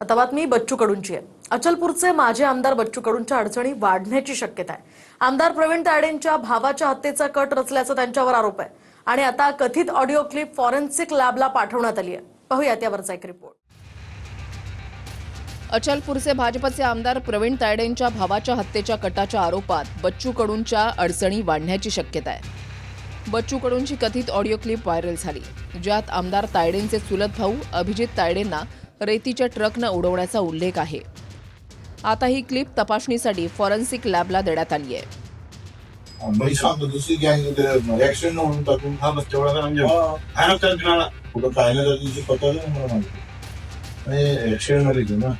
आता बातमी बच्चू कडूंची आहे। अचलपूरचे माजी आमदार बच्चू कडूंच्या अडचणी वाढण्याची शक्यता आहे। आमदार प्रवीण तायडेंच्या भावाच्या हत्येचा कट रचल्याचा त्यांच्यावर आरोप आहे आणि आता कथित ऑडिओ क्लिप फॉरेन्सिक लॅबला पाठवण्यात आली आहे। पाहूयात यावरचा एक रिपोर्ट। अचलपूरचे भाजपचे आमदार प्रवीण तायडेंच्या भावाच्या हत्येच्या कटाच्या आरोपात बच्चू कडूंच्या अडचणी वाढण्याची शक्यता आहे। बच्चू कडूंची कथित ऑडिओ क्लिप व्हायरल झाली, ज्यात आमदार तायडेंचे चुलत भाऊ अभिजित तायडेंना रेतीच्या ट्रकनं उडवण्याचा उल्लेख आहे। आता ही क्लिप तपासणीसाठी फॉरेन्सिक लॅबला देण्यात आली आहे। मी सांगतो दुसरी गँग ऍक्सिडेंट म्हणून टाकून हा बस तेवढा म्हणजे हा नका कुठं काय ना त्याची पता नाही मला माहिती ऍक्सिडेंट मध्ये ना।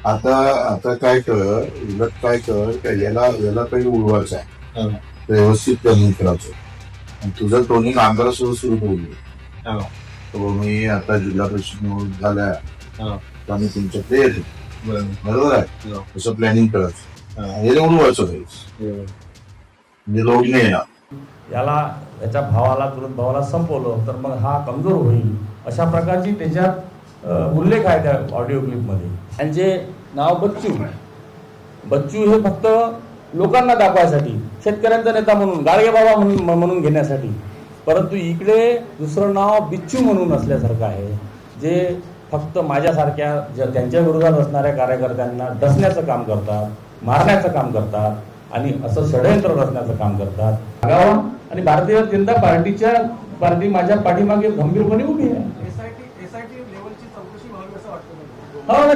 आता काय कर, उलट काय कर, याला काही उडवायचं आहे, व्यवस्थित प्लॅनिंग करायचं। तुझं टोनिंग आंध्रासोबत सुरू करू। मी आता जिल्हा परिषद निवडून झाल्या तर आम्ही तुमच्याकडे येतो, बरोबर आहे? तसं प्लॅनिंग करायचं, याला उडवायचं म्हणजे लोड नाही येणार। याच्या भावाला चुलत भावाला संपवलं तर मग हा कमजोर होईल, अशा प्रकारची त्याच्यात उल्लेख आहे त्या ऑडिओ क्लिपमध्ये। त्यांचे नाव बच्चू हे फक्त लोकांना दाखवायसाठी, शेतकऱ्यांचा नेता म्हणून, गाडगे बाबा म्हणून घेण्यासाठी, परंतु इकडे दुसरं नाव बिच्चू म्हणून असल्यासारखं आहे, जे फक्त माझ्यासारख्या त्यांच्या विरोधात असणाऱ्या कार्यकर्त्यांना डसण्याचं काम करतात, मारण्याचं काम करतात आणि असं षडयंत्र रचण्याचं काम करतात। आणि भारतीय जनता पार्टी माझ्या पाठीमागे गंभीरपणे उभी आहे।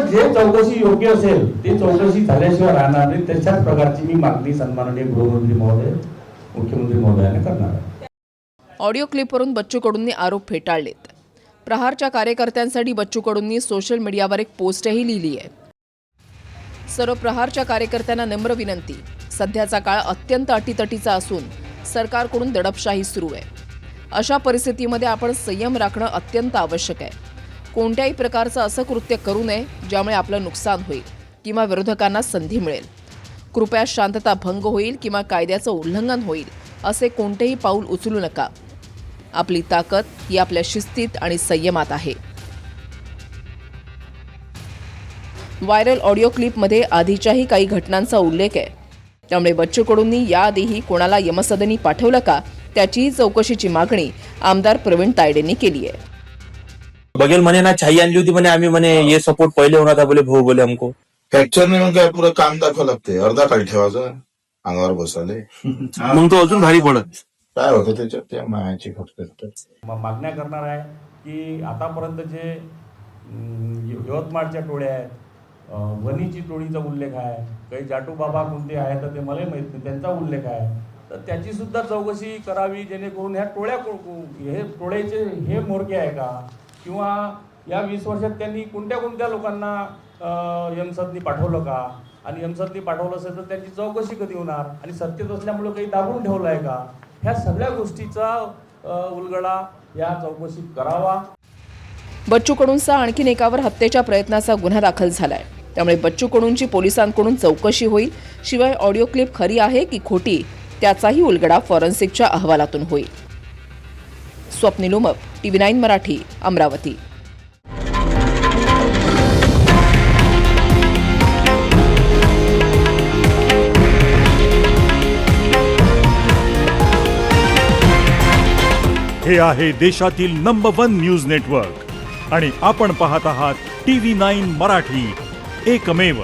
जे चौकशी योग्य असेल ते चौकशी झाल्याशिवाय राहणार नाही, त्याच्याच प्रकारची मी मागणी सन्माननीय गृहमंत्री महोदय, मुख्यमंत्री महोदयाने करणार आहे। ऑडिओ क्लिपवरून बच्चू कडूंनी आरोप फेटाळलेत। प्रहारच्या कार्यकर्त्यांसाठी बच्चू कडूंनी सोशल मीडियावर एक पोस्टही लिहिली आहे। सर्व प्रहारच्या कार्यकर्त्यांना नम्र विनंती, सध्याचा काळ अत्यंत अटीतटीचा असून सरकारकडून दडपशाही सुरू आहे। अशा परिस्थितीमध्ये आपण संयम राखणं अत्यंत आवश्यक आहे। कोणत्याही प्रकारचं असं कृत्य करू नये ज्यामुळे आपलं नुकसान होईल किंवा विरोधकांना संधी मिळेल। कृपया शांतता भंग होईल किंवा कायद्याचं उल्लंघन होईल असे कोणतेही पाऊल उचलू नका। आपली ताकद ही आपल्या शिस्तीत आणि संयमात आहे। व्हायरल ऑडिओ क्लिपमध्ये आधीच्याही काही घटनांचा उल्लेख आहे, त्यामुळे बच्चू कडूंनी याआधीही कोणाला यमसदनी पाठवलं का त्याचीही चौकशीची मागणी आमदार प्रवीण तायडेंनी केली आहे। बघेल म्हणे ना, छाई आणली होती म्हणे, आम्ही म्हणे ये सपोर्ट पहिले होणार था, बोले भाऊ बोले हमको फ्रॅक्चर नाही, मग काय पुरं काम दाखवावं लागते, अर्धा काळ ठेवायचं अंगावर बसाले, मग तो अजून भारी पडत। काय होतं त्याच्यात त्या मायाची फक्त मागण्या करणार आहे की आतापर्यंत जे यवतमाळच्या टोळ्या आहेत, वणीची टोळीचा उल्लेख आहे, काही जाटू बाबा कोणते आहे तर ते मला माहित नाही, त्यांचा उल्लेख आहे, तर त्याची सुद्धा चौकशी करावी, जेणेकरून ह्या टोळ्याचे हे मोरके आहे का, किंवा या 20 वर्षात त्यांनी कोणत्या लोकांना यमसदनी पाठवलं का, आणि यमसदनी पाठवलं असेल तर त्यांची चौकशी कधी होणार, आणि सत्तेत असल्यामुळे काही दाबून ठेवलं आहे का, ह्या सगळ्या गोष्टीचा उलगडा या चौकशीत करावा। बच्चू कडूंचा आणखीन एकावर हत्येच्या प्रयत्नाचा गुन्हा दाखल झालाय, त्यामुळे बच्चू कडूंची पोलिसांकडून चौकशी होईल। शिवाय ऑडिओ क्लिप खरी आहे की खोटी त्याचाही उलगडा फॉरेन्सिकच्या अहवालातून होईल। स्वप्नील उमप, TV9 मराठी, अमरावती। हे आहे देशातील नंबर 1 न्यूज नेटवर्क आणि आपण पाहत आहात TV9 मराठी, एकमेव।